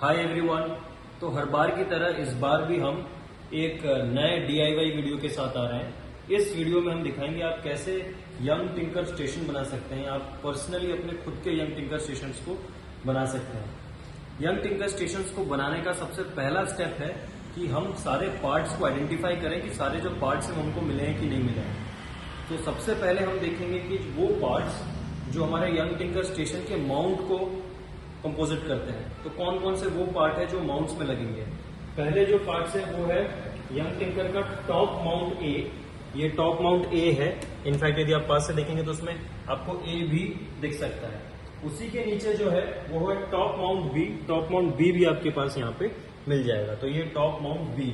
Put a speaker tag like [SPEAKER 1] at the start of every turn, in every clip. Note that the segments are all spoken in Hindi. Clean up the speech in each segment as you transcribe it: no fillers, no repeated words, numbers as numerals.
[SPEAKER 1] Hi everyone. तो हर बार की तरह इस बार भी हम एक नए DIY वीडियो के साथ आ रहे हैं। इस वीडियो में हम दिखाएंगे आप कैसे यंग टिंकर स्टेशन बना सकते हैं। आप पर्सनली अपने खुद के यंग टिंकर स्टेशंस को बना सकते हैं। यंग टिंकर स्टेशंस को बनाने का सबसे पहला स्टेप है कि हम सारे पार्ट्स को आइडेंटिफाई करें कि सारे जो पार्ट्स हैं उनको मिले हैं कि नहीं मिले हैं। तो सबसे पहले हम देखेंगे कि वो पार्ट्स जो हमारे यंग टिंकर स्टेशन के माउंट को कंपोजिट करते हैं, तो कौन कौन से वो पार्ट है जो माउंट्स में लगेंगे। पहले जो पार्ट्स है वो है यंग टिंकर का टॉप माउंट ए। ये टॉप माउंट ए है। इनफैक्ट यदि आप पास से देखेंगे तो उसमें आपको ए भी दिख सकता है। उसी के नीचे जो है वो है top mount B. Top mount B भी आपके पास यहाँ पे मिल जाएगा, तो ये टॉप माउंट बी।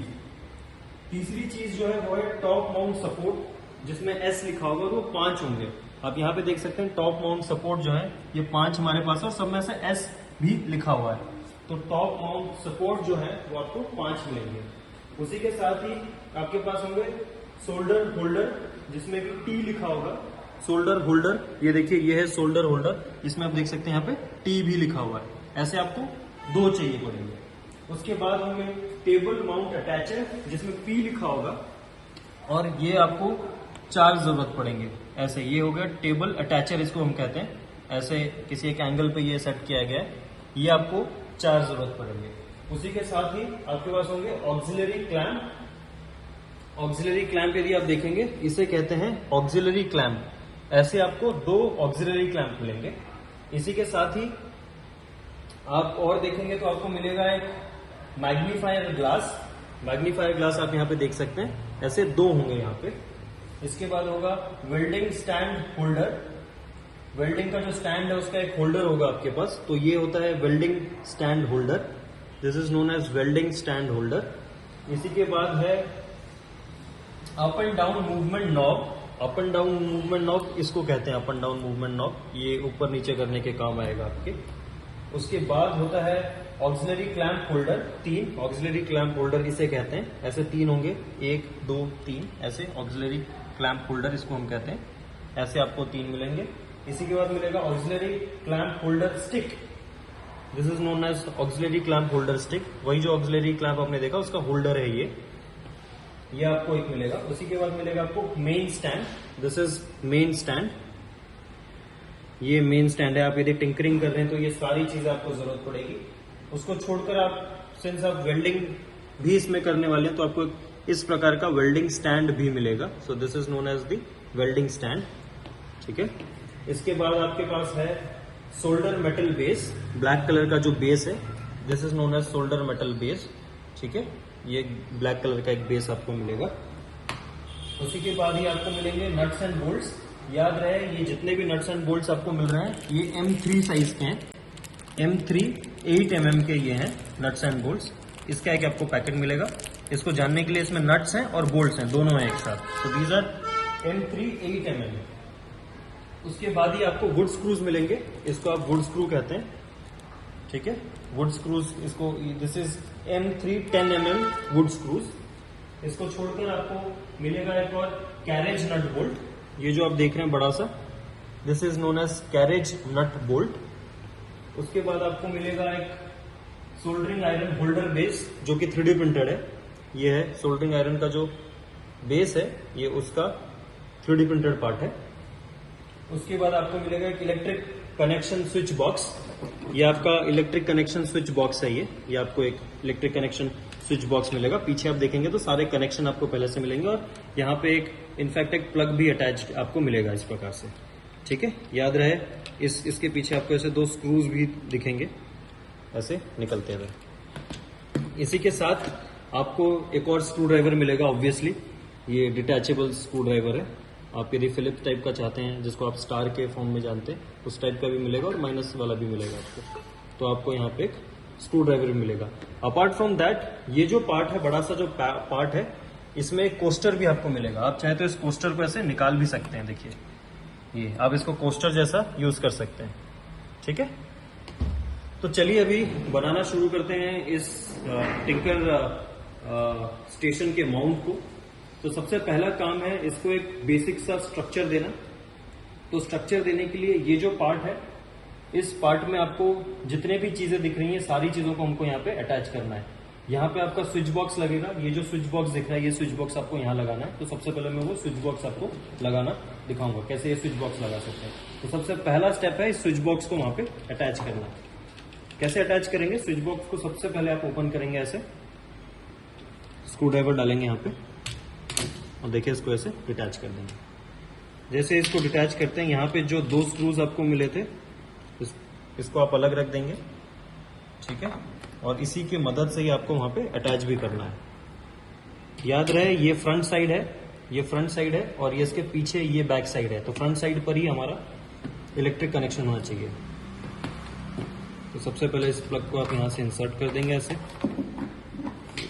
[SPEAKER 1] तीसरी चीज जो है वो है टॉप माउंट सपोर्ट, जिसमें एस लिखा होगा और वो 5 होंगे। आप यहाँ पे देख सकते हैं टॉप माउंट सपोर्ट जो है ये 5 हमारे पास है और सब में से एस भी लिखा हुआ है। तो टॉप माउंट सपोर्ट जो है वो आपको 5 मिलेंगे। उसी के साथ ही आपके पास होंगे शोल्डर होल्डर, जिसमें भी टी लिखा होगा। शोल्डर होल्डर, ये देखिए ये है शोल्डर होल्डर, इसमें आप देख सकते हैं यहाँ पे टी भी लिखा हुआ है। ऐसे आपको 2 चाहिए पड़ेंगे। उसके बाद होंगे टेबल माउंट अटैचर, जिसमें पी लिखा होगा, और ये आपको 4 जरूरत पड़ेंगे। ऐसे ये हो गया टेबल अटैचर, इसको हम कहते हैं। ऐसे किसी एक एंगल पे ये सेट किया गया है, ये आपको 4 जरूरत पड़ेंगे। उसी के साथ ही आपके पास होंगे ऑक्सिलरी क्लैंप। ऑक्सिलरी क्लैंप यदि आप देखेंगे इसे कहते हैं ऑक्सिलरी क्लैंप। ऐसे आपको 2 ऑक्सिलरी क्लैंप मिलेंगे। इसी के साथ ही आप और देखेंगे तो आपको मिलेगा एक मैग्नीफायर ग्लास। मैग्नीफायर ग्लास आप यहाँ पे देख सकते हैं, ऐसे 2 होंगे यहाँ पे। इसके बाद होगा वेल्डिंग स्टैंड होल्डर। वेल्डिंग का जो स्टैंड है उसका एक होल्डर होगा आपके पास, तो ये होता है welding stand holder. This is known as welding stand holder. इसी के बाद है up and down movement knob. Up and down movement knob इसको कहते हैं up and down movement knob, ये ऊपर नीचे करने के काम आएगा आपके। उसके बाद होता है auxiliary clamp holder. 3 auxiliary clamp holder इसे कहते हैं। ऐसे 3 होंगे, 1 2 3, ऐसे ऑक्सिलरी क्लैंप होल्डर इसको हम कहते हैं। ऐसे आपको 3 मिलेंगे। इसी के बाद मिलेगा auxiliary clamp holder stick. This is known as auxiliary clamp holder stick. वही जो ऑक्सिलरी क्लैंप आपने देखा उसका होल्डर है ये आपको एक मिलेगा। उसी के बाद मिलेगा आपको main stand. This is main stand. ये मेन स्टैंड है। आप यदि टिंकरिंग कर रहे हैं तो ये सारी चीजें आपको जरूरत पड़ेगी। उसको छोड़कर आप सिंस आप वेल्डिंग भी इसमें करने वाले हैं तो आपको इस प्रकार का वेल्डिंग स्टैंड भी मिलेगा। So this is known as the welding stand. ठीक है। इसके बाद आपके पास है solder metal base. Black colour का जो बेस है this is known as solder metal base. ठीक है, ये ब्लैक कलर का एक बेस आपको मिलेगा। उसी के बाद ही आपको मिलेंगे नट्स एंड बोल्ट्स। याद रहे ये जितने भी नट्स एंड बोल्ट्स आपको मिल रहे हैं ये M3 साइज के हैं। M3 8 mm के ये हैं नट्स एंड बोल्ट्स। इसका एक आपको पैकेट मिलेगा। इसको जानने के लिए इसमें नट्स हैं और बोल्ट्स हैं, दोनों हैं एक साथ। तो दीज आर M3 8 mm। उसके बाद ही आपको वुड स्क्रूज मिलेंगे। इसको आप वुड स्क्रू कहते हैं। ठीक है, वुड स्क्रूज इसको, this is M3 10 mm wood screws. इसको छोड़कर आपको मिलेगा एक और कैरेज नट बोल्ट। ये जो आप देख रहे हैं बड़ा सा, this is known as carriage nut bolt. उसके बाद आपको मिलेगा एक सोल्डरिंग आयरन होल्डर बेस, जो कि 3D प्रिंटेड है। ये है सोल्डरिंग आयरन का जो बेस है, ये उसका 3D प्रिंटेड पार्ट है। उसके बाद आपको मिलेगा एक इलेक्ट्रिक कनेक्शन स्विच बॉक्स। ये आपका इलेक्ट्रिक कनेक्शन स्विच बॉक्स है। ये आपको एक इलेक्ट्रिक कनेक्शन स्विच बॉक्स मिलेगा। पीछे आप देखेंगे तो सारे कनेक्शन आपको पहले से मिलेंगे और यहाँ पे एक इनफैक्ट एक प्लग भी अटैच्ड आपको मिलेगा इस प्रकार से। ठीक है, याद रहे इसके पीछे आपको ऐसे 2 स्क्रूज भी दिखेंगे ऐसे निकलते हुए। इसी के साथ आपको एक और स्क्रू ड्राइवर मिलेगा। ऑब्वियसली ये डिटैचेबल स्क्रू ड्राइवर है। आप यदि फिलिप्स टाइप का चाहते हैं, जिसको आप स्टार के फॉर्म में जानते हैं, उस टाइप का भी मिलेगा और माइनस वाला भी मिलेगा आपको। तो आपको यहाँ पे एक स्क्रू ड्राइवर मिलेगा। अपार्ट फ्रॉम दैट ये जो पार्ट है, बड़ा सा जो पार्ट है, इसमें एक कोस्टर भी आपको मिलेगा। आप चाहे तो इस कोस्टर को ऐसे निकाल भी सकते हैं। देखिए ये आप इसको कोस्टर जैसा यूज कर सकते हैं। ठीक है, तो चलिए अभी बनाना शुरू करते हैं इस टिंकर स्टेशन के माउंट को। तो सबसे पहला काम है इसको एक बेसिक सा स्ट्रक्चर देना। तो स्ट्रक्चर देने के लिए ये जो पार्ट है इस पार्ट में आपको जितने भी चीजें दिख रही हैं सारी चीजों को हमको यहाँ पे अटैच करना है। यहाँ पे आपका स्विच बॉक्स लगेगा, ये जो स्विच बॉक्स दिख रहा है ये स्विच बॉक्स आपको यहाँ लगाना है। तो सबसे पहले मैं वो स्विच बॉक्स आपको लगाना दिखाऊंगा कैसे ये स्विच बॉक्स लगा सकते हैं। तो सबसे पहला स्टेप है इस स्विच बॉक्स को वहां पे अटैच करना। कैसे अटैच करेंगे? स्विच बॉक्स को सबसे पहले आप ओपन करेंगे, ऐसे स्क्रू ड्राइवर डालेंगे यहाँ पे और देखिए इसको ऐसे डिटैच कर देंगे। जैसे इसको डिटैच करते हैं, यहाँ पे जो 2 स्क्रूज आपको मिले थे इसको आप अलग रख देंगे, ठीक है। और इसी की मदद से ही आपको वहां पे अटैच भी करना है। याद रहे ये फ्रंट साइड है, ये फ्रंट साइड है और ये इसके पीछे ये बैक साइड है। तो फ्रंट साइड पर ही हमारा इलेक्ट्रिक कनेक्शन होना चाहिए। तो सबसे पहले इस प्लग को आप यहां से इंसर्ट कर देंगे, ऐसे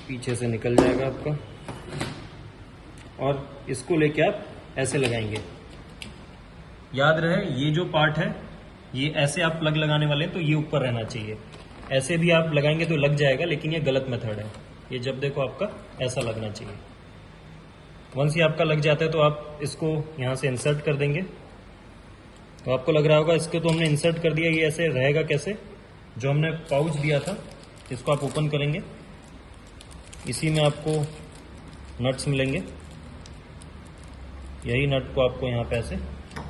[SPEAKER 1] पीछे से निकल जाएगा आपका और इसको लेके आप ऐसे लगाएंगे। याद रहे ये जो पार्ट है ये ऐसे आप प्लग लगाने वाले हैं तो ये ऊपर रहना चाहिए। ऐसे भी आप लगाएंगे तो लग जाएगा, लेकिन ये गलत मेथड है। ये जब देखो आपका ऐसा लगना चाहिए। वंस ये आपका लग जाता है तो आप इसको यहां से इंसर्ट कर देंगे। तो आपको लग रहा होगा इसको तो हमने इंसर्ट कर दिया, ये ऐसे रहेगा कैसे? जो हमने पाउच दिया था इसको आप ओपन करेंगे, इसी में आपको नट्स मिलेंगे। यही नट को आपको यहाँ पे ऐसे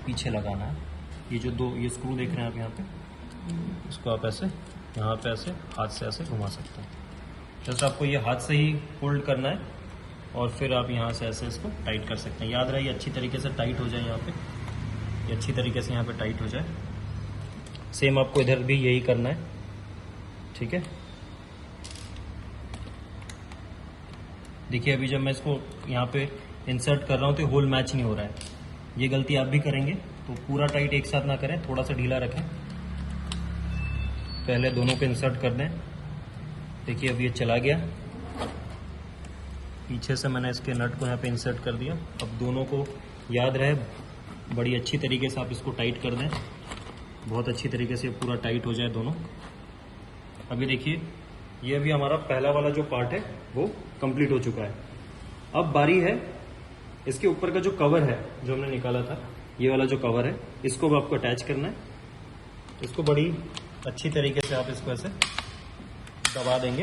[SPEAKER 1] पीछे लगाना है। ये जो 2 ये स्क्रू देख रहे हैं आप यहाँ पे, इसको आप ऐसे यहाँ पे ऐसे हाथ से ऐसे घुमा सकते हैं। जैसे आपको ये हाथ से ही होल्ड करना है और फिर आप यहाँ से ऐसे इसको टाइट कर सकते हैं। याद रहे ये अच्छी तरीके से टाइट हो जाए, यहाँ पे ये अच्छी तरीके से यहाँ पे टाइट हो जाए। सेम आपको इधर भी यही करना है, ठीक है। देखिए अभी जब मैं इसको यहाँ पे इंसर्ट कर रहा हूँ तो होल मैच नहीं हो रहा है। ये गलती आप भी करेंगे, तो पूरा टाइट एक साथ ना करें, थोड़ा सा ढीला रखें। पहले दोनों को इंसर्ट कर दें। देखिए अब ये चला गया, पीछे से मैंने इसके नट को यहाँ पे इंसर्ट कर दिया। अब दोनों को याद रहे बड़ी अच्छी तरीके से आप इसको टाइट कर दें, बहुत अच्छी तरीके से पूरा टाइट हो जाए दोनों। अभी देखिए ये अभी हमारा पहला वाला जो पार्ट है वो कंप्लीट हो चुका है। अब बारी है इसके ऊपर का जो कवर है जो हमने निकाला था, ये वाला जो कवर है इसको भी आपको अटैच करना है। इसको बड़ी अच्छी तरीके से आप इसको ऐसे दबा देंगे।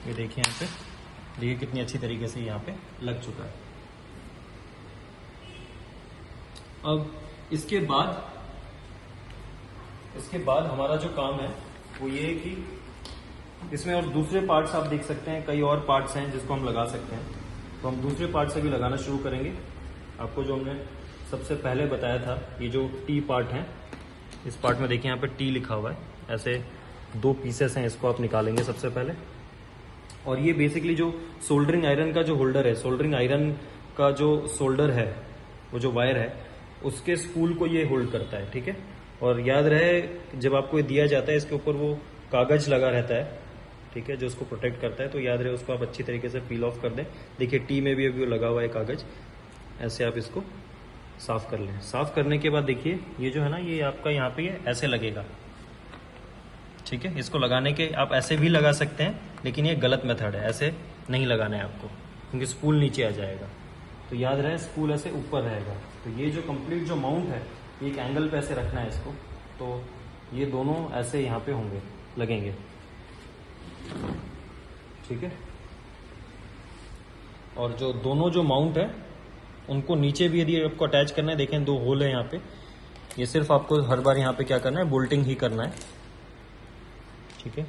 [SPEAKER 1] ये देखिए यहाँ पे, देखिए कितनी अच्छी तरीके से यहाँ पे लग चुका है। अब इसके बाद हमारा जो काम है वो ये है कि इसमें और दूसरे पार्ट्स आप देख सकते हैं, कई और पार्ट्स हैं जिसको हम लगा सकते हैं। तो हम दूसरे पार्ट से भी लगाना शुरू करेंगे। आपको जो हमने सबसे पहले बताया था, ये जो टी पार्ट है, इस पार्ट में देखिए यहाँ पे टी लिखा हुआ है। ऐसे 2 पीसेस हैं, इसको आप निकालेंगे सबसे पहले। और ये बेसिकली जो सोल्डरिंग आयरन का जो होल्डर है, सोल्डरिंग आयरन का जो सोल्डर है, वो जो वायर है उसके स्पूल को ये होल्ड करता है, ठीक है। और याद रहे जब आपको ये दिया जाता है इसके ऊपर वो कागज लगा रहता है, ठीक है, जो उसको प्रोटेक्ट करता है। तो याद रहे उसको आप अच्छी तरीके से पील ऑफ कर दें। देखिए टी में भी अभी वो लगा हुआ है कागज, ऐसे आप इसको साफ कर लें। साफ करने के बाद देखिए ये जो है ना, ये आपका यहाँ पे ये ऐसे लगेगा, ठीक है। इसको लगाने के आप ऐसे भी लगा सकते हैं, लेकिन ये गलत मेथड है, ऐसे नहीं लगाना है आपको, क्योंकि स्पूल नीचे आ जाएगा। तो याद रहे स्पूल ऐसे ऊपर रहेगा। तो ये जो कंप्लीट जो माउंट है, एक एंगल पे ऐसे रखना है इसको। तो ये दोनों ऐसे यहाँ पे होंगे, लगेंगे, ठीक है। और जो दोनों जो माउंट है उनको नीचे भी यदि आपको अटैच करना है, देखें 2 होल है यहाँ पे। ये सिर्फ आपको हर बार यहाँ पे क्या करना है, बोल्टिंग ही करना है, ठीक है।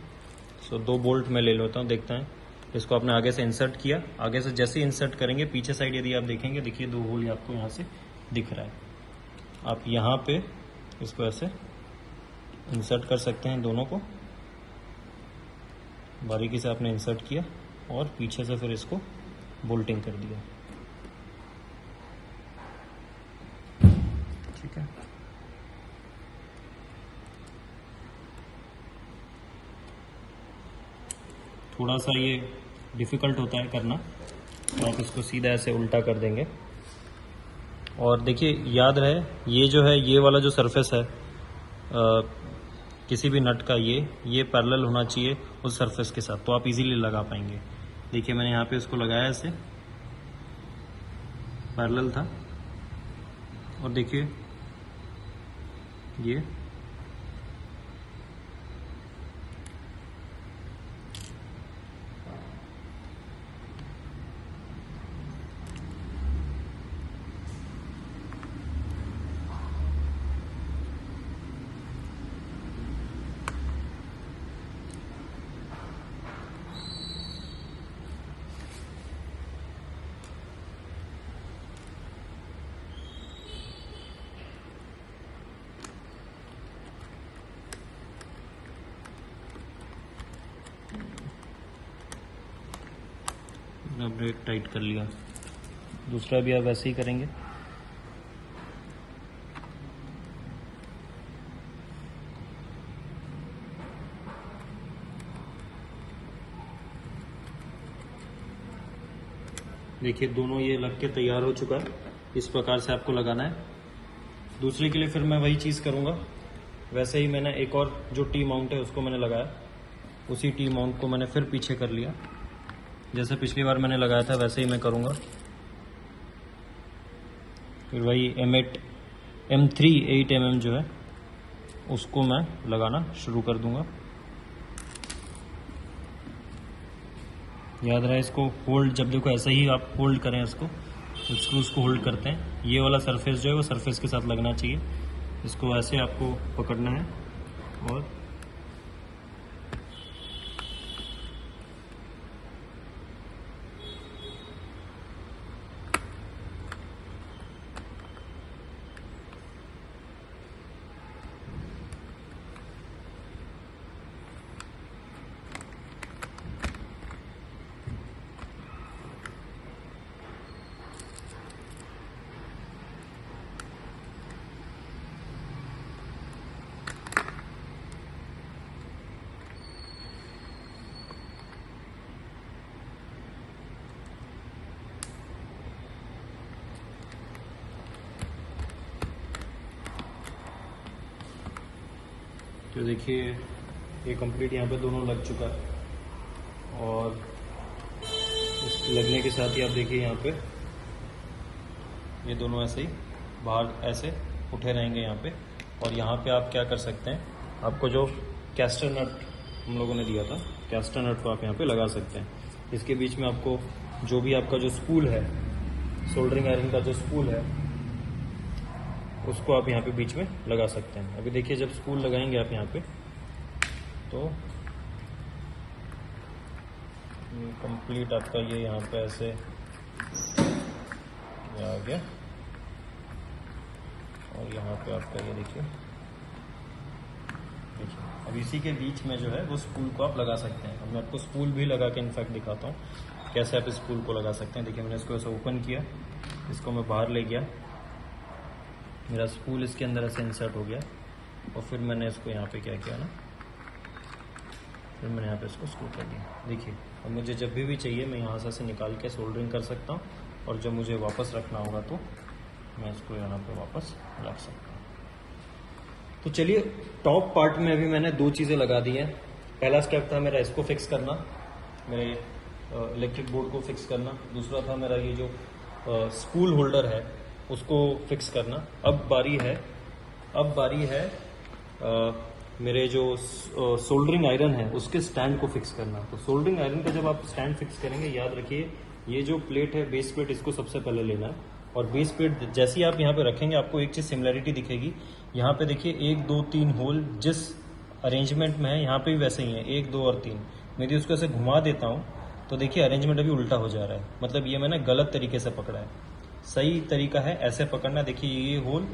[SPEAKER 1] सो 2 बोल्ट मैं ले लेता हूँ, देखते हैं। इसको आपने आगे से इंसर्ट किया, आगे से जैसे ही इंसर्ट करेंगे पीछे साइड यदि आप देखेंगे, देखिए 2 होल आपको यहाँ से दिख रहा है। आप यहाँ पे इसको ऐसे इंसर्ट कर सकते हैं, दोनों को बारीकी से आपने इंसर्ट किया और पीछे से फिर इसको बोल्टिंग कर दिया, ठीक है। थोड़ा सा ये डिफ़िकल्ट होता है करना, तो आप इसको सीधा ऐसे उल्टा कर देंगे। और देखिए याद रहे ये जो है, ये वाला जो सरफेस है किसी भी नट का, ये पैरेलल होना चाहिए उस सरफेस के साथ, तो आप इजीली लगा पाएंगे। देखिए मैंने यहाँ पे इसको लगाया, ऐसे पैरेलल था। और देखिए ये ब्रेक टाइट कर लिया। दूसरा भी आप वैसे ही करेंगे। देखिए दोनों ये लग के तैयार हो चुका है। इस प्रकार से आपको लगाना है। दूसरे के लिए फिर मैं वही चीज़ करूँगा। वैसे ही मैंने एक और जो टी माउंट है उसको मैंने लगाया, उसी टी माउंट को मैंने फिर पीछे कर लिया। जैसे पिछली बार मैंने लगाया था वैसे ही मैं करूँगा। फिर वही M8 M3 8 mm जो है उसको मैं लगाना शुरू कर दूंगा। याद रहे इसको होल्ड, जब देखो ऐसे ही आप होल्ड करें इसको, स्क्रूज को होल्ड करते हैं। ये वाला सरफेस जो है वो सरफेस के साथ लगना चाहिए। इसको ऐसे आपको पकड़ना है और तो देखिए ये कंप्लीट यहाँ पे दोनों लग चुका है। और इस लगने के साथ ही आप देखिए यहाँ पे ये दोनों ऐसे ही बाहर ऐसे उठे रहेंगे यहाँ पे। और यहाँ पे आप क्या कर सकते हैं, आपको जो कैस्टर नट हम लोगों ने दिया था, कैस्टर नट को आप यहाँ पे लगा सकते हैं। इसके बीच में आपको जो भी आपका जो स्पूल है, सोल्डरिंग आयरन का जो स्पूल है, उसको आप यहाँ पे बीच में लगा सकते हैं। अभी देखिए जब स्पूल लगाएंगे आप यहाँ पे तो कंप्लीट आपका ये यहाँ पे ऐसे आ गया। और यहाँ पे आपका ये देखिए अब इसी के बीच में जो है वो स्पूल को आप लगा सकते हैं। अब मैं आपको स्पूल भी लगा के इनफैक्ट दिखाता हूँ कैसे आप स्पूल को लगा सकते हैं। देखिए मैंने इसको ऐसे ओपन किया, इसको मैं बाहर ले गया, मेरा स्पूल इसके अंदर ऐसे इंसर्ट हो गया। और फिर मैंने इसको यहाँ पे क्या किया ना, फिर मैंने यहाँ पे इसको स्क्रू कर दिया। देखिए अब मुझे जब भी चाहिए मैं यहाँ से निकाल के सोल्डरिंग कर सकता हूँ। और जब मुझे वापस रखना होगा तो मैं इसको यहाँ पे वापस रख सकता हूँ। तो चलिए टॉप पार्ट में अभी मैंने दो चीज़ें लगा दी हैं। पहला स्टेप था मेरा इसको फिक्स करना, मेरे इलेक्ट्रिक बोर्ड को फिक्स करना। दूसरा था मेरा ये जो स्पूल होल्डर है उसको फिक्स करना। अब बारी है मेरे जो सोल्डरिंग आयरन है उसके स्टैंड को फिक्स करना। तो सोल्डरिंग आयरन का जब आप स्टैंड फिक्स करेंगे, याद रखिए ये जो प्लेट है बेस प्लेट, इसको सबसे पहले लेना है। और बेस प्लेट जैसे ही आप यहाँ पे रखेंगे आपको एक चीज़ सिमिलरिटी दिखेगी। यहाँ पे देखिए 1 2 3 होल जिस अरेंजमेंट में है यहाँ पे भी वैसे ही है 1 2 और 3। मैं यदि उसको ऐसे घुमा देता हूँ तो देखिए अरेंजमेंट अभी उल्टा हो जा रहा है, मतलब ये मैंने गलत तरीके से पकड़ा है। सही तरीका है ऐसे पकड़ना। देखिए ये होल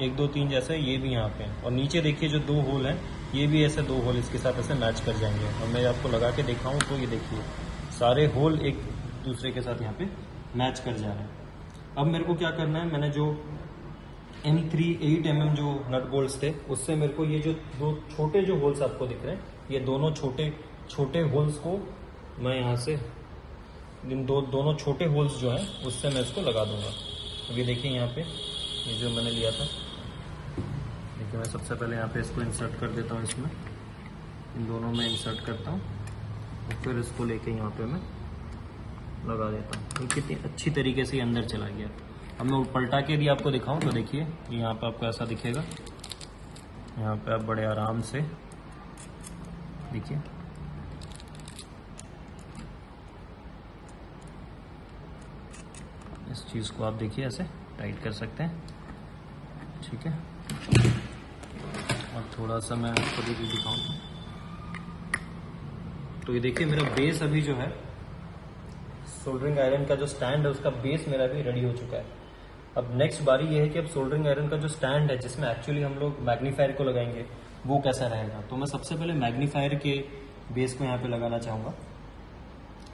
[SPEAKER 1] 1 2 3 जैसा है, ये भी यहाँ पे है। और नीचे देखिए जो 2 होल हैं ये भी ऐसे 2 होल इसके साथ ऐसे मैच कर जाएंगे। और मैं आपको लगा के दिखाऊं तो ये देखिए सारे होल एक दूसरे के साथ यहाँ पे मैच कर जा रहे हैं। अब मेरे को क्या करना है, मैंने जो M3 8 mm जो नट बोल्ट्स थे उससे मेरे को ये जो 2 छोटे जो होल्स आपको दिख रहे हैं, ये दोनों छोटे होल्स को मैं यहाँ से इन दोनों छोटे होल्स जो हैं उससे मैं इसको लगा दूंगा। अभी देखिए यहाँ पे ये जो मैंने लिया था, देखिए मैं सबसे पहले यहाँ पे इसको इंसर्ट कर देता हूँ, इसमें इन दोनों में इंसर्ट करता हूँ और फिर इसको लेके यहाँ पे मैं लगा देता हूँ। ये कितनी अच्छी तरीके से अंदर चला गया। अब मैं पलटा के यदि आपको दिखाऊँ तो देखिए यहाँ पे आपको ऐसा दिखेगा, यहाँ पे आप बड़े आराम से देखिए, इस चीज़ को आप देखिए ऐसे टाइट कर सकते हैं, ठीक है। और थोड़ा सा मैं आपको दिखाऊँ तो ये देखिए मेरा बेस अभी जो है सोल्डरिंग आयरन का जो स्टैंड है उसका बेस मेरा भी रेडी हो चुका है। अब नेक्स्ट बारी ये है कि अब सोल्डरिंग आयरन का जो स्टैंड है जिसमें एक्चुअली हम लोग मैग्नीफायर को लगाएंगे वो कैसा रहेगा। तो मैं सबसे पहले मैग्नीफायर के बेस को यहाँ पे लगाना चाहूँगा।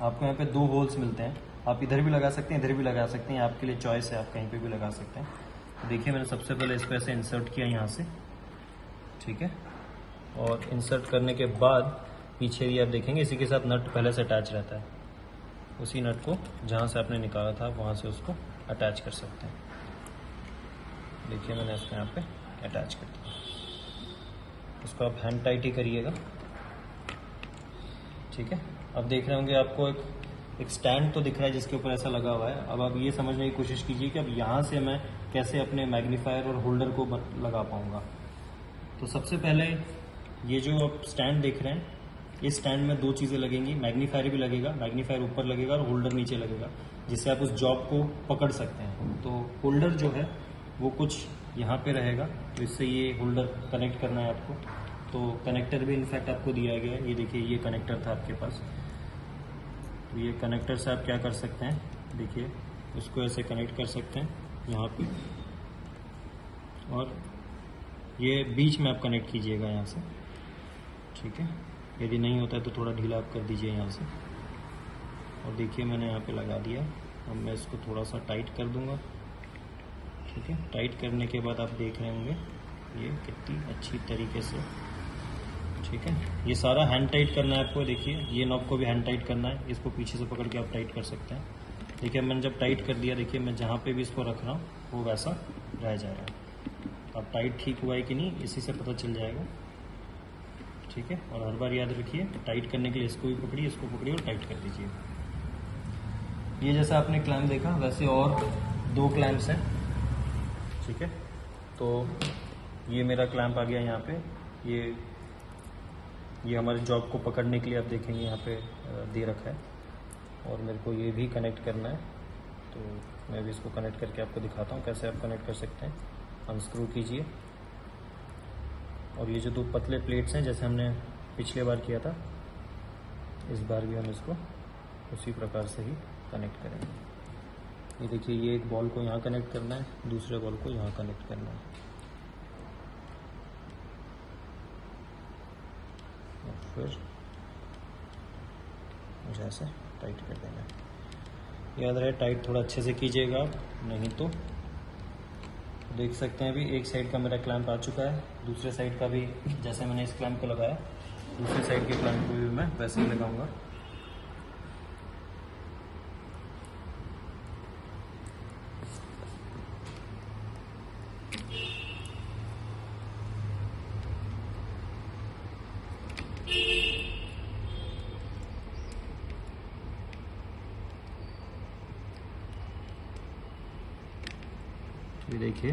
[SPEAKER 1] आपको यहाँ पे 2 होल्स मिलते हैं, आप इधर भी लगा सकते हैं, इधर भी लगा सकते हैं, आपके लिए चॉइस है, आप कहीं पे भी लगा सकते हैं। तो देखिए मैंने सबसे पहले इसको ऐसे इंसर्ट किया यहाँ से, ठीक है। और इंसर्ट करने के बाद पीछे भी आप देखेंगे इसी के साथ नट पहले से अटैच रहता है, उसी नट को जहाँ से आपने निकाला था वहाँ से उसको अटैच कर सकते हैं। देखिए मैंने इसको यहाँ पे अटैच कर दिया। इसको आप हैंड टाइट ही करिएगा, ठीक है। अब देख रहे होंगे आपको एक स्टैंड तो दिख रहा है जिसके ऊपर ऐसा लगा हुआ है। अब आप ये समझने की कोशिश कीजिए कि अब यहाँ से मैं कैसे अपने मैग्नीफायर और होल्डर को लगा पाऊँगा। तो सबसे पहले ये जो आप स्टैंड देख रहे हैं, इस स्टैंड में 2 चीज़ें लगेंगी, मैग्नीफायर भी लगेगा, मैग्नीफायर ऊपर लगेगा और होल्डर नीचे लगेगा, जिससे आप उस जॉब को पकड़ सकते हैं। तो होल्डर जो है वो कुछ यहाँ पे रहेगा, तो इससे ये होल्डर कनेक्ट करना है आपको। तो कनेक्टर भी इनफैक्ट आपको दिया गया है, ये देखिए ये कनेक्टर था आपके पास। तो ये कनेक्टर से आप क्या कर सकते हैं, देखिए उसको ऐसे कनेक्ट कर सकते हैं यहाँ पे, और ये बीच में आप कनेक्ट कीजिएगा यहाँ से, ठीक है। यदि नहीं होता है तो थोड़ा ढीला आप कर दीजिए यहाँ से। और देखिए मैंने यहाँ पे लगा दिया। अब मैं इसको थोड़ा सा टाइट कर दूंगा, ठीक है। टाइट करने के बाद आप देख रहे होंगे ये कितनी अच्छी तरीके से, ठीक है। ये सारा हैंड टाइट करना है आपको, देखिए ये नॉब को भी हैंड टाइट करना है, इसको पीछे से पकड़ के आप टाइट कर सकते हैं। देखिए मैंने जब टाइट कर दिया, देखिए मैं जहाँ पे भी इसको रख रहा हूँ वो वैसा रह जा रहा है। अब टाइट ठीक हुआ है कि नहीं इसी से पता चल जाएगा, ठीक है। और हर बार याद रखिए टाइट करने के लिए इसको भी पकड़िए, इसको पकड़िए और टाइट कर दीजिए। ये जैसा आपने क्लैम्प देखा वैसे और 2 क्लैम्प्स हैं, ठीक है। तो ये मेरा क्लैम्प आ गया यहाँ पे, ये हमारे जॉब को पकड़ने के लिए आप देखेंगे यहाँ पे दे रखा है। और मेरे को ये भी कनेक्ट करना है, तो मैं भी इसको कनेक्ट करके आपको दिखाता हूँ कैसे आप कनेक्ट कर सकते हैं। अनस्क्रू कीजिए, और ये जो 2 पतले प्लेट्स हैं जैसे हमने पिछले बार किया था, इस बार भी हम इसको उसी प्रकार से ही कनेक्ट करेंगे। ये देखिए ये एक बॉल को यहाँ कनेक्ट करना है, दूसरे बॉल को यहाँ कनेक्ट करना है, और फिर मुझे ऐसे टाइट कर देना है। याद रहे टाइट थोड़ा अच्छे से कीजिएगा आप, नहीं तो देख सकते हैं अभी एक साइड का मेरा क्लैंप आ चुका है, दूसरे साइड का भी जैसे मैंने इस क्लैंप को लगाया दूसरे साइड के क्लैंप को भी मैं वैसे ही लगाऊंगा। ये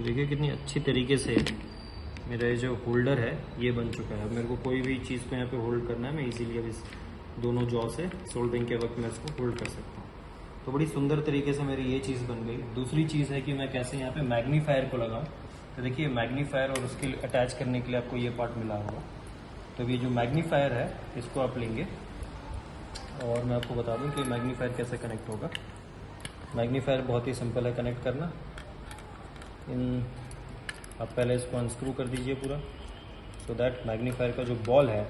[SPEAKER 1] देखिए कितनी अच्छी तरीके से मेरा ये जो होल्डर है ये बन चुका है। अब मेरे को कोई भी चीज़ को यहाँ पे होल्ड करना है, मैं इजीली अब इस दोनों जॉ से सोल्डरिंग के वक्त मैं इसको होल्ड कर सकता हूँ। तो बड़ी सुंदर तरीके से मेरी ये चीज़ बन गई। दूसरी चीज़ है कि मैं कैसे यहाँ पे मैग्नीफायर को लगाऊँ। तो देखिए मैग्नीफायर और उसके अटैच करने के लिए आपको ये पार्ट मिला होगा। तो ये जो मैग्नीफायर है इसको आप लेंगे, और मैं आपको बता दूं कि मैग्नीफायर कैसे कनेक्ट होगा। मैग्नीफायर बहुत ही सिंपल है कनेक्ट करना। आप पहले इसको अनस्क्रू कर दीजिए पूरा, सो दैट मैग्नीफायर का जो बॉल है,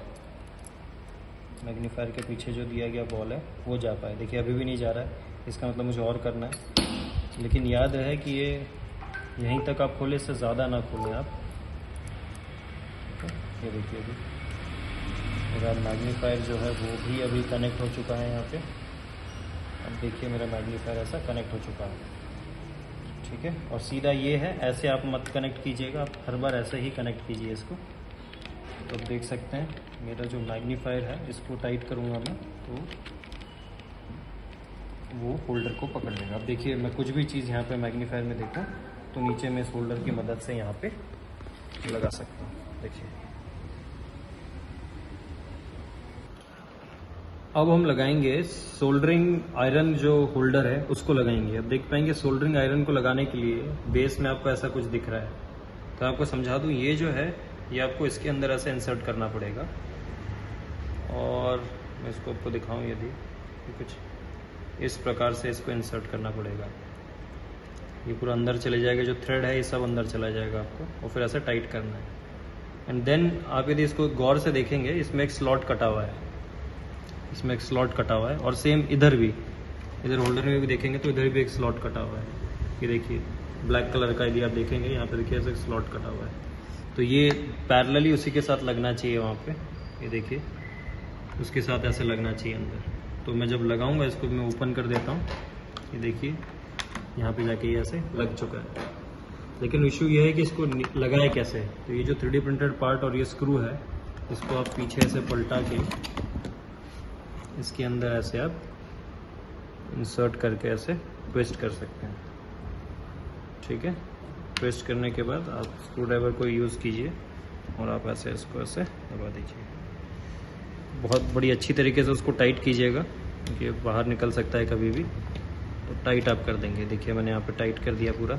[SPEAKER 1] मैग्नीफायर के पीछे जो दिया गया बॉल है वो जा पाए। देखिए अभी भी नहीं जा रहा है, इसका मतलब मुझे और करना है। लेकिन याद रहे कि ये यहीं तक आप खोले, इससे ज़्यादा ना खोलें आप। ये देखिए अभी मेरा मैग्नीफायर जो है वो भी अभी कनेक्ट हो चुका है यहाँ पे। अब देखिए मेरा मैग्नीफायर ऐसा कनेक्ट हो चुका है, ठीक है। और सीधा ये है, ऐसे आप मत कनेक्ट कीजिएगा, आप हर बार ऐसे ही कनेक्ट कीजिए इसको। तो देख सकते हैं मेरा जो मैग्नीफायर है इसको टाइट करूँगा मैं, तो वो होल्डर को पकड़ लेगा। अब देखिए मैं कुछ भी चीज़ यहाँ पे मैग्नीफायर में देखूँ तो नीचे में इस होल्डर की मदद से यहाँ पे लगा सकता हूँ। देखिए अब हम लगाएंगे सोल्डरिंग आयरन, जो होल्डर है उसको लगाएंगे। अब देख पाएंगे सोल्डरिंग आयरन को लगाने के लिए बेस में आपको ऐसा कुछ दिख रहा है, तो आपको समझा दूँ, ये जो है ये आपको इसके अंदर ऐसे इंसर्ट करना पड़ेगा। और मैं इसको आपको दिखाऊँ, यदि कुछ इस प्रकार से इसको इंसर्ट करना पड़ेगा। ये पूरा अंदर चले जाएगा, जो थ्रेड है ये सब अंदर चला जाएगा आपको, और फिर ऐसे टाइट करना है। एंड देन आप यदि इसको गौर से देखेंगे, इसमें एक स्लॉट कटा हुआ है, इसमें एक स्लॉट कटा हुआ है। और सेम इधर भी, इधर होल्डर में भी देखेंगे तो इधर भी एक स्लॉट कटा हुआ है। ये देखिए ब्लैक कलर का, यदि आप देखेंगे यहाँ पे देखिए ऐसे स्लॉट कटा हुआ है। तो ये पैरेलली उसी के साथ लगना चाहिए वहाँ पे, ये देखिए उसके साथ ऐसे लगना चाहिए अंदर। तो मैं जब लगाऊंगा इसको, मैं ओपन कर देता हूँ, ये देखिए यहाँ पे जाके ये ऐसे लग चुका है। लेकिन इशू ये है कि इसको लगाए कैसे। तो ये जो 3D प्रिंटेड पार्ट और ये स्क्रू है, इसको आप पीछे ऐसे पलटा के इसके अंदर ऐसे आप इंसर्ट करके ऐसे ट्विस्ट कर सकते हैं। ठीक है, ट्विस्ट करने के बाद आप स्क्रू ड्राइवर को यूज़ कीजिए और आप ऐसे इसको ऐसे दबा दीजिए। बहुत बड़ी अच्छी तरीके से उसको टाइट कीजिएगा, क्योंकि बाहर निकल सकता है कभी भी। तो टाइट आप कर देंगे। देखिए मैंने यहाँ पे टाइट कर दिया पूरा,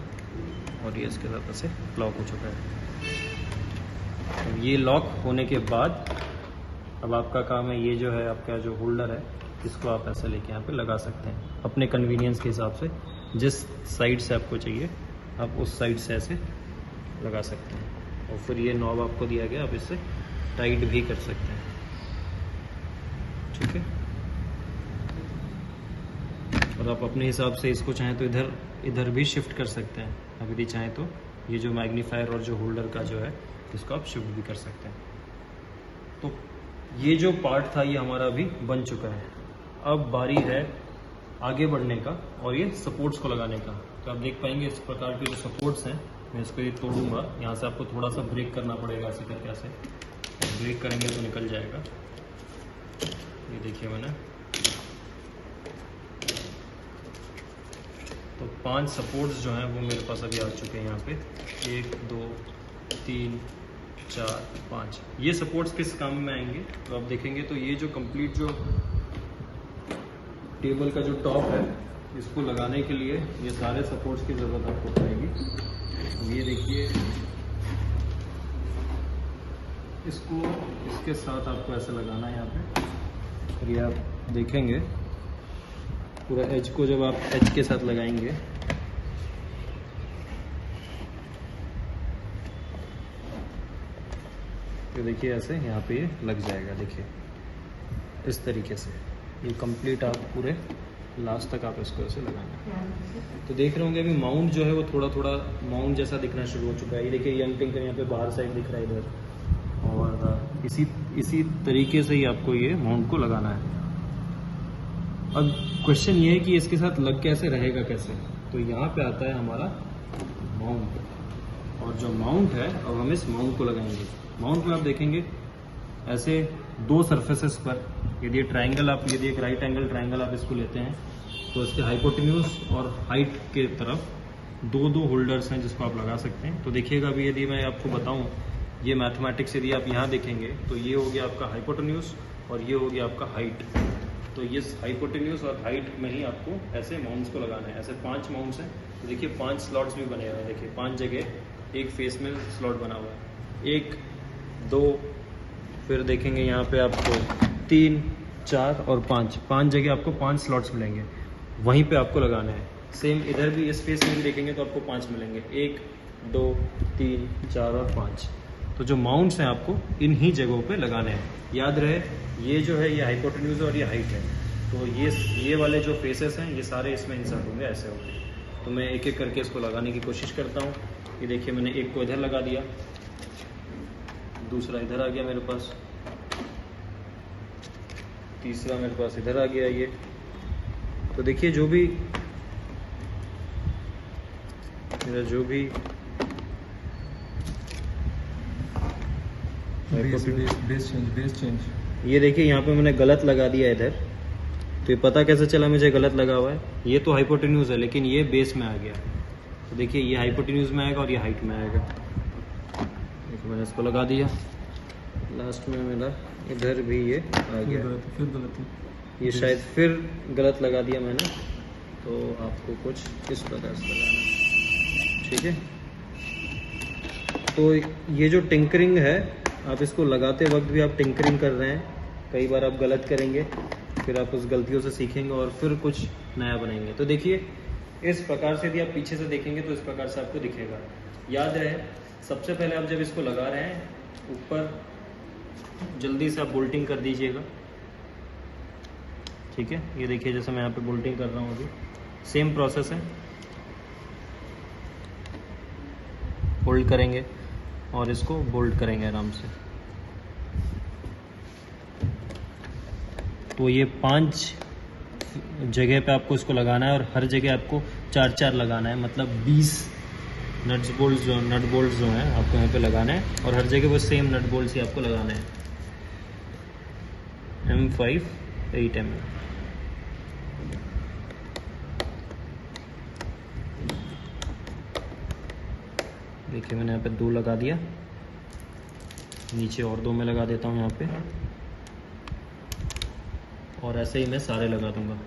[SPEAKER 1] और ये इसके साथ ऐसे लॉक हो चुका है। अब ये लॉक होने के बाद अब आपका काम है, ये जो है आपका जो होल्डर है, इसको आप ऐसे लेके यहाँ पे लगा सकते हैं अपने कन्वीनियंस के हिसाब से। जिस साइड से आपको चाहिए आप उस साइड से ऐसे लगा सकते हैं। और फिर ये नॉब आपको दिया गया, आप इससे टाइट भी कर सकते हैं। ठीक है, और आप अपने हिसाब से इसको चाहें तो इधर भी शिफ्ट कर सकते हैं। अब यदि चाहें तो ये जो मैग्नीफायर और जो होल्डर का जो है, इसको आप शिफ्ट भी कर सकते हैं। तो ये जो पार्ट था ये हमारा अभी बन चुका है। अब बारी है आगे बढ़ने का और ये सपोर्ट्स को लगाने का। तो आप देख पाएंगे इस प्रकार के जो सपोर्ट्स हैं, मैं इसको ये तोड़ूंगा। यहाँ से आपको थोड़ा सा ब्रेक करना पड़ेगा, ऐसे करके ऐसे ब्रेक करेंगे तो निकल जाएगा। ये देखिए मैंने तो 5 सपोर्ट्स जो हैं वो मेरे पास अभी आ चुके हैं यहाँ पे। 1 2 3 4 5 ये सपोर्ट्स किस काम में आएंगे तो आप देखेंगे। तो ये जो कंप्लीट जो टेबल का जो टॉप है, इसको लगाने के लिए ये सारे सपोर्ट्स की ज़रूरत आपको पड़ेगी। ये देखिए, इसको इसके साथ आपको ऐसे लगाना है यहाँ पे। और ये आप देखेंगे पूरा एज को जब आप एज के साथ लगाएंगे तो देखिए ऐसे यहाँ पे ये लग जाएगा। देखिए इस तरीके से ये कंप्लीट आप पूरे लास्ट तक आप इसको ऐसे लगाना। तो देख रहे होंगे अभी माउंट जो है वो थोड़ा थोड़ा माउंट जैसा दिखना शुरू हो चुका है। ये देखिए यंग टिंकर यहाँ पे बाहर साइड दिख रहा है इधर, और इसी तरीके से ही आपको ये माउंट को लगाना है। अब क्वेश्चन ये है कि इसके साथ लग कैसे रहेगा कैसे। तो यहाँ पे आता है हमारा माउंट, और जो माउंट है अब हम इस माउंट को लगाएंगे। माउंट में आप देखेंगे ऐसे 2 सरफेसेस पर, यदि ट्रायंगल आप यदि एक राइट एंगल ट्रायंगल आप इसको लेते हैं तो इसके हाइपोटेन्यूज और हाइट के तरफ 2 होल्डर्स हैं जिसको आप लगा सकते हैं। तो देखिएगा अभी यदि मैं आपको बताऊं, ये मैथमेटिक्स यदि आप यहाँ देखेंगे तो ये हो गया आपका हाइपोटेन्यूज और ये हो गया आपका हाइट। तो ये हाइपोटेन्यूज और हाइट में ही आपको ऐसे माउंट्स को लगाना है। ऐसे 5 माउंट्स हैं। तो देखिए 5 स्लॉट्स भी बने हुए हैं। देखिए 5 जगह एक फेस में स्लॉट बना हुआ है, 1 2, फिर देखेंगे यहाँ पे आपको 3 4 और 5 जगह आपको 5 स्लॉट्स मिलेंगे, वहीं पे आपको लगाना है। सेम इधर भी इस फेस में भी देखेंगे तो आपको 5 मिलेंगे, 1 2 3 4 और 5। तो जो माउंट्स हैं आपको इन ही जगहों पे लगाने हैं। याद रहे ये जो है ये हाइपोटेन्यूज और ये हाइट है। तो ये वाले जो फेसेस हैं ये सारे इसमें इंसर्ट होंगे, ऐसे होंगे। तो मैं एक एक करके इसको लगाने की कोशिश करता हूँ। ये देखिए मैंने एक को इधर लगा दिया, दूसरा इधर आ गया मेरे पास, तीसरा मेरे पास इधर आ गया ये। तो देखिए जो भी मेरा जो भी बेस चेंज, ये देखिए यहाँ पे मैंने गलत लगा दिया इधर, तो ये पता कैसे चला मुझे गलत लगा हुआ है? ये तो हाइपोटेन्यूज है लेकिन ये बेस में आ गया। तो देखिए ये हाइपोटेन्यूज में आएगा और ये हाइट में आएगा। देखिए मैंने इसको लगा दिया, लास्ट में मेरा इधर भी ये आ गया,
[SPEAKER 2] फिर गलत है,
[SPEAKER 1] ये शायद फिर गलत लगा दिया मैंने। तो आपको कुछ इस प्रकार से लगाना है, ठीक है। तो ये जो टिंकरिंग है, आप इसको लगाते वक्त भी आप टिंकरिंग कर रहे हैं। कई बार आप गलत करेंगे, फिर आप उस गलतियों से सीखेंगे और फिर कुछ नया बनाएंगे। तो देखिए इस प्रकार से यदि आप पीछे से देखेंगे तो इस प्रकार से आपको दिखेगा। याद रहे, सबसे पहले आप जब इसको लगा रहे हैं ऊपर जल्दी से आप बोल्टिंग कर दीजिएगा, ठीक है। ये देखिए जैसे मैं यहाँ पे बोल्टिंग कर रहा हूँ, अभी सेम प्रोसेस है। होल्ड करेंगे और इसको बोल्ट करेंगे आराम से। तो ये 5 जगह पे आपको इसको लगाना है और हर जगह आपको 4-4 लगाना है, मतलब 20 नट बोल्ट जो हैं आपको यहाँ पे लगाना है और हर जगह वो सेम नट बोल्ट ही आपको लगाना है। M5 8mm। देखिए मैंने यहाँ पे 2 लगा दिया, नीचे और 2 मैं लगा देता हूँ यहाँ पे, और ऐसे ही मैं सारे लगा दूंगा।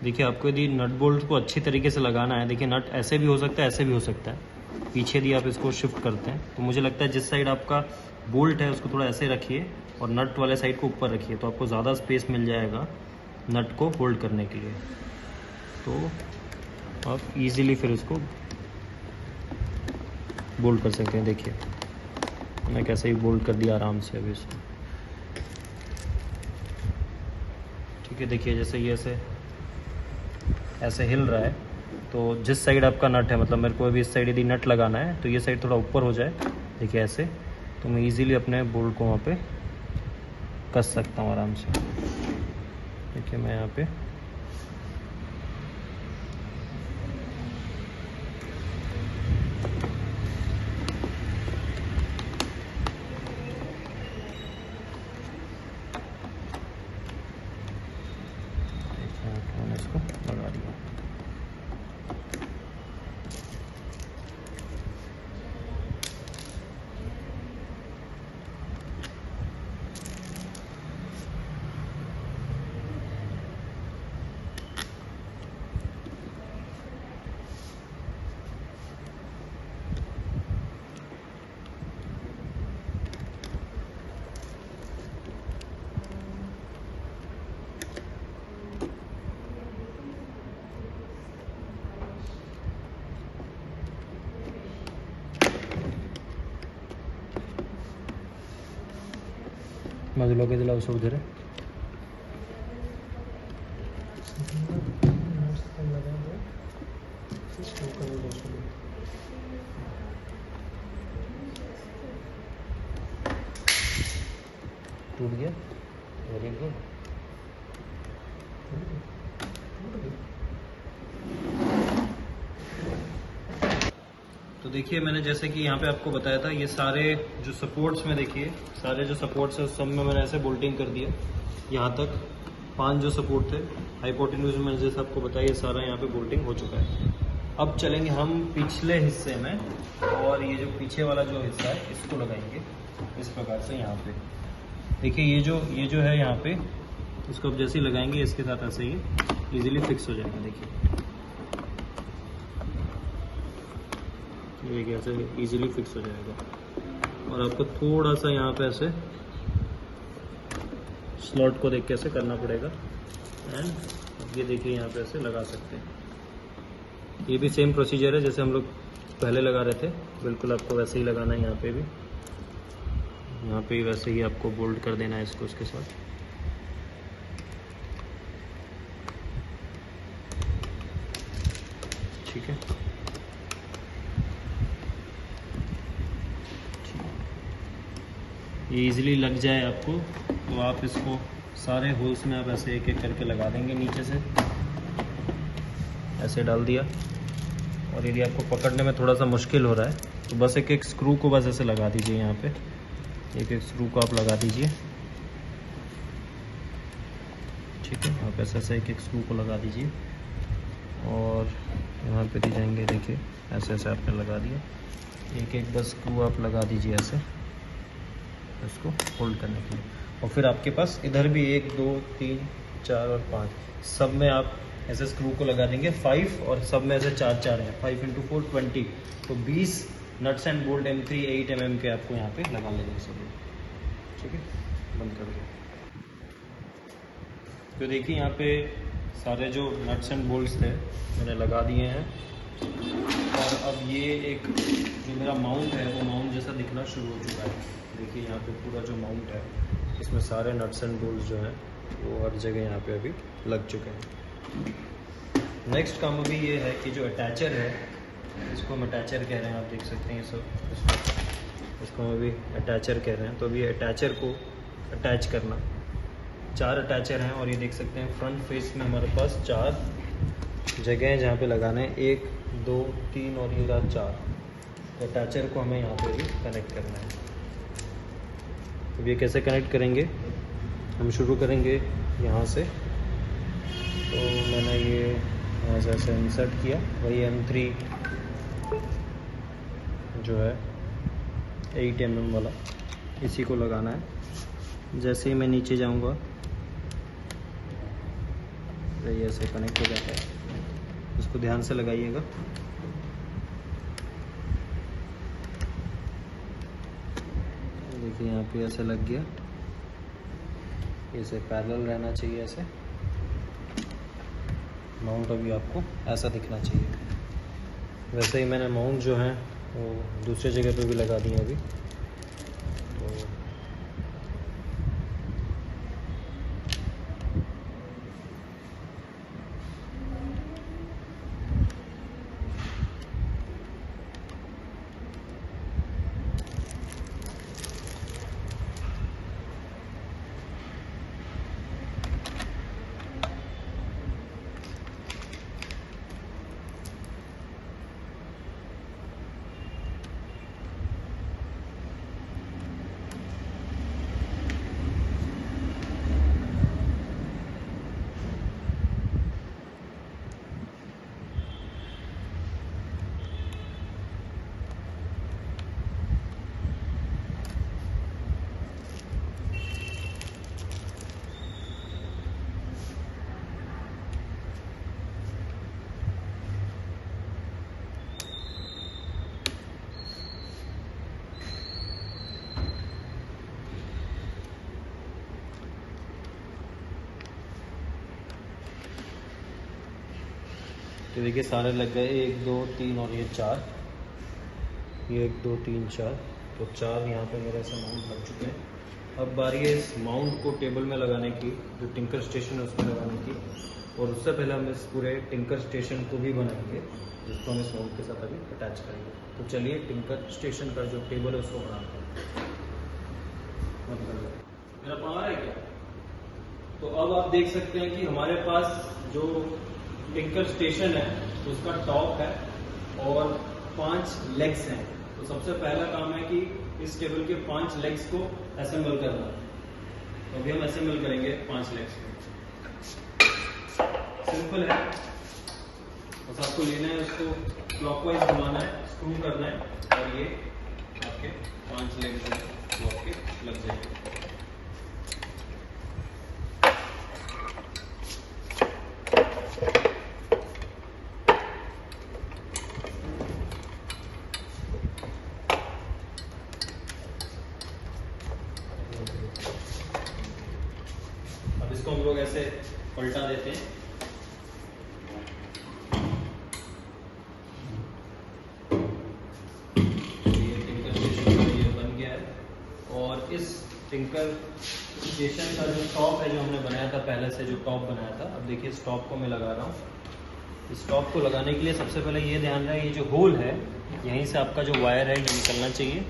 [SPEAKER 1] देखिए आपको यदि नट बोल्ट को अच्छी तरीके से लगाना है, देखिए नट ऐसे भी हो सकता है, ऐसे भी हो सकता है। पीछे यदि आप इसको शिफ्ट करते हैं तो मुझे लगता है जिस साइड आपका बोल्ट है उसको थोड़ा ऐसे रखिए और नट वाले साइड को ऊपर रखिए, तो आपको ज़्यादा स्पेस मिल जाएगा नट को होल्ड करने के लिए। तो आप इजीली फिर इसको बोल्ट कर सकते हैं। देखिए मैं कैसे ही बोल्ट कर दिया आराम से अभी इसको, ठीक है। देखिए जैसे ये ऐसे हिल रहा है, तो जिस साइड आपका नट है, मतलब मेरे को अभी इस साइड यदि नट लगाना है तो ये साइड थोड़ा ऊपर हो जाए, देखिए ऐसे, तो मैं इजीली अपने बोल्ट को वहाँ पे कस सकता हूँ आराम से। देखिए मैं यहाँ पे इसको लगा दिया। बाजूला काही दिला औषध वगैरे टूट गया, वेरी गुड। तो देखिए मैंने जैसे कि यहाँ पे आपको बताया था, ये सारे जो सपोर्ट्स में, देखिए सारे जो सपोर्ट्स है सब में मैंने ऐसे बोल्टिंग कर दिया। यहाँ तक 5 जो सपोर्ट थे हाइपोटेन्यूज में, जैसे आपको बताया, ये सारा यहाँ पे बोल्टिंग हो चुका है। अब चलेंगे हम पिछले हिस्से में, और ये जो पीछे वाला जो हिस्सा है इसको लगाएंगे इस प्रकार से यहाँ पे। देखिए ये जो है यहाँ पे, इसको अब जैसे ही लगाएंगे इसके साथ ऐसे ही इजीली फिक्स हो जाएगा। देखिए ये कैसे इजीली फिक्स हो जाएगा, और आपको थोड़ा सा यहाँ पे ऐसे स्लॉट को देख के ऐसे करना पड़ेगा, एंड ये देखिए यहाँ पे ऐसे लगा सकते हैं। ये भी सेम प्रोसीजर है जैसे हम लोग पहले लगा रहे थे, बिल्कुल आपको वैसे ही लगाना है। यहाँ पे भी वैसे ही आपको बोल्ड कर देना है इसको उसके साथ। ठीक है, ये इजीली लग जाए आपको तो आप इसको सारे होल्स में आप ऐसे एक एक करके लगा देंगे। नीचे से ऐसे डाल दिया, और यदि आपको पकड़ने में थोड़ा सा मुश्किल हो रहा है तो बस एक एक स्क्रू को बस ऐसे लगा दीजिए। यहाँ पे एक एक स्क्रू को आप लगा दीजिए। ठीक है, आप ऐसे एक एक स्क्रू को लगा दीजिए और यहाँ पे दी जाएंगे। देखिए ऐसे ऐसे आपने लगा दिया, एक एक बस स्क्रू आप लगा दीजिए ऐसे इसको होल्ड करने के लिए। और फिर आपके पास इधर भी 1 2 3 4 और 5 सब में आप ऐसे स्क्रू को लगा देंगे 5, और सब में ऐसे 4 4 हैं। 5 × 4 20, तो 20 nuts and bolt M3 8 mm के आपको यहाँ पे लगा लेंगे सभी। ठीक है, बंद कर दो। तो देखिए यहाँ पे सारे जो नट्स एंड बोल्ट्स थे मैंने लगा दिए हैं, और अब ये एक जो मेरा माउंट है वो माउंट जैसा दिखना शुरू हो चुका है। देखिए यहाँ पे पूरा जो माउंट है इसमें सारे नट्स एंड बोल्ट्स जो हैं वो हर जगह यहाँ पे अभी लग चुके हैं। नेक्स्ट काम अभी ये है कि जो अटैचर है, इसको हम अटैचर कह रहे हैं, आप देख सकते हैं सब इसको हम अभी अटैचर कह रहे हैं। तो अभी अटैचर को अटैच करना, 4 अटैचर हैं और ये देख सकते हैं फ्रंट फेस में हमारे पास 4 जगह हैं जहाँ पे लगाना है, 1 2 3 और ये रहा 4। तो अटैचर को हमें यहाँ पे भी कनेक्ट करना है। अब ये कैसे कनेक्ट करेंगे, हम शुरू करेंगे यहाँ से। तो मैंने ये यहाँ से ऐसे इंसर्ट किया, वही M3 जो है 8 mm वाला, इसी को लगाना है। जैसे ही मैं नीचे जाऊँगा तो ये ऐसे कनेक्ट हो जाता है, इसको ध्यान से लगाइएगा। देखिए यहाँ पे ऐसे लग गया, इसे पैरेलल रहना चाहिए ऐसे। माउंट अभी आपको ऐसा दिखना चाहिए। वैसे ही मैंने माउंट जो है वो दूसरे जगह पे भी लगा दिए अभी। तो तो देखिए सारे लग गए, 1 2 3 और ये 4, ये 1 2 3 4, तो 4 यहाँ पे मेरे ऐसे माउंट लग चुके हैं। अब बारी है इस माउंट को टेबल में लगाने की, जो टिंकर स्टेशन है उसमें लगाने की। और उससे पहले हम इस पूरे टिंकर स्टेशन को भी बनाएंगे, जिसको हम इस माउंट के साथ अभी अटैच करेंगे। तो चलिए टिंकर स्टेशन का जो टेबल है उसको बनाते हैं। मेरा पावर है क्या? तो अब आप देख सकते हैं कि हमारे पास जो टिंकर स्टेशन है उसका टॉप है और 5 लेग्स हैं। तो सबसे पहला काम है कि इस टेबल के 5 लेग्स को असेंबल करना। तो अभी हम असेंबल करेंगे 5 लेग्स को। सिंपल है, बस आपको लेना है, उसको क्लॉकवाइज घुमाना है, स्क्रू करना है और ये आपके 5 लेग्स हैं वो आपके लग जाएंगे। इसको हम लोग ऐसे पलटा देते हैं। ये टिंकर स्टेशन का ये बन गया है। और इस टिंकर स्टेशन का जो टॉप है जो हमने बनाया था पहले से, जो टॉप बनाया था, अब देखिए इस टॉप को मैं लगा रहा हूँ। इस टॉप को लगाने के लिए सबसे पहले ये ध्यान रहे, ये जो होल है यहीं से आपका जो वायर है ये निकलना चाहिए।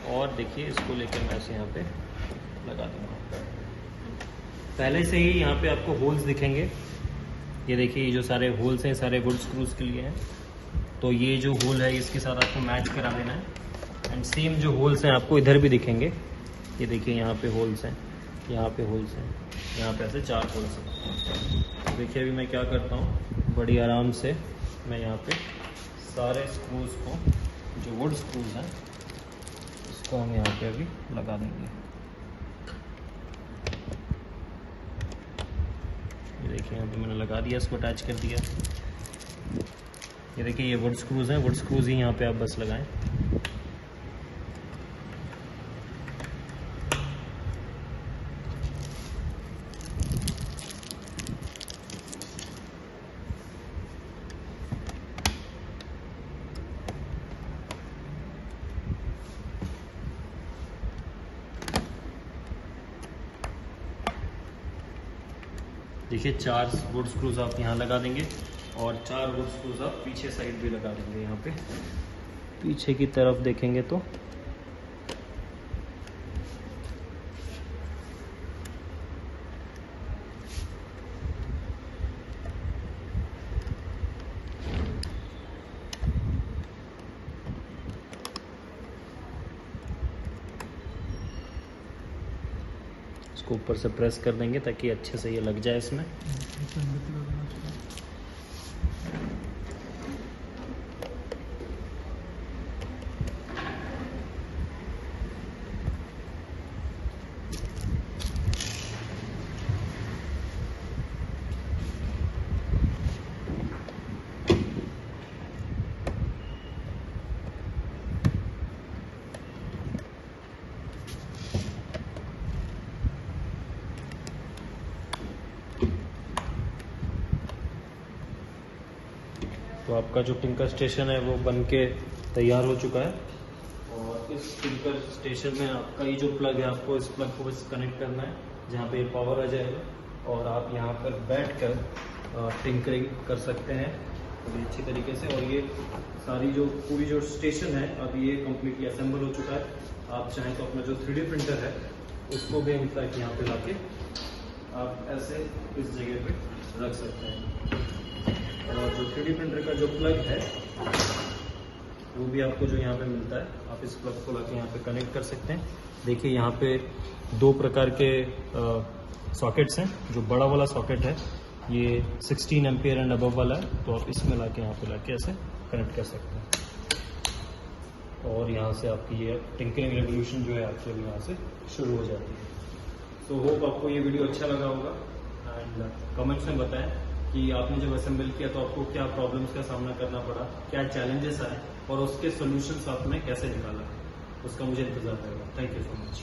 [SPEAKER 1] और देखिए इसको लेकर मैं ऐसे यहाँ पे लगा दूँगा। पहले से ही यहाँ पे आपको होल्स दिखेंगे। ये देखिए ये जो सारे होल्स हैं सारे वुड स्क्रूज के लिए हैं। तो ये जो होल है इसके साथ आपको मैच करा देना है। एंड सेम जो होल्स हैं आपको इधर भी दिखेंगे। ये देखिए यहाँ पे होल्स हैं, यहाँ पे होल्स हैं, यहाँ पे ऐसे 4 होल्स हैं। देखिए अभी मैं क्या करता हूँ, बड़ी आराम से मैं यहाँ पे सारे स्क्रूज को, जो वुड स्क्रूज हैं, इसको हम यहाँ पे अभी लगा देंगे। ये देखिए यहाँ पे मैंने लगा दिया, इसको अटैच कर दिया। ये देखिए ये वुड स्क्रूज हैं, वुड स्क्रूज ही यहाँ पे आप बस लगाएं। देखिए 4 वुड स्क्रूज आप यहाँ लगा देंगे और 4 वुड स्क्रूज आप पीछे साइड भी लगा देंगे। यहाँ पे पीछे की तरफ देखेंगे तो इसको ऊपर से प्रेस कर देंगे ताकि अच्छे से ये लग जाए इसमें। तो आपका जो टिंकर स्टेशन है वो बन के तैयार हो चुका है। और इस टिंकर स्टेशन में आपका ये जो प्लग है, आपको इस प्लग को बस कनेक्ट करना है जहाँ पे पावर आ जाएगा और आप यहाँ पर बैठकर टिंकरिंग कर सकते हैं बड़ी अच्छी तरीके से। और ये सारी जो पूरी जो स्टेशन है अब ये कम्प्लीटली असेंबल हो चुका है। आप चाहें तो अपना जो 3D प्रिंटर है उसको भी इनफैक्ट यहाँ पे लाके आप ऐसे इस जगह पे रख सकते हैं। और जो 3D प्रिंटर का जो प्लग है वो भी आपको जो यहाँ पे मिलता है, आप इस प्लग को लाके यहाँ पे कनेक्ट कर सकते हैं। देखिए यहाँ पे 2 प्रकार के सॉकेट्स हैं। जो बड़ा वाला सॉकेट है ये 16 एम्पियर एंड अबव वाला है, तो आप इसमें लाके यहाँ पे लाके ऐसे कनेक्ट कर सकते हैं। और यहाँ से आपकी ये टिंकरिंग रेवोल्यूशन जो है आपके यहाँ से शुरू हो जाती है। सो होप आपको ये वीडियो अच्छा लगा होगा एंड कमेंट्स में बताएं कि आपने जब असेंबल किया तो आपको क्या प्रॉब्लम्स का सामना करना पड़ा, क्या चैलेंजेस आए और उसके सॉल्यूशंस आपने कैसे निकाला। उसका मुझे इंतजार रहेगा। Thank you so much.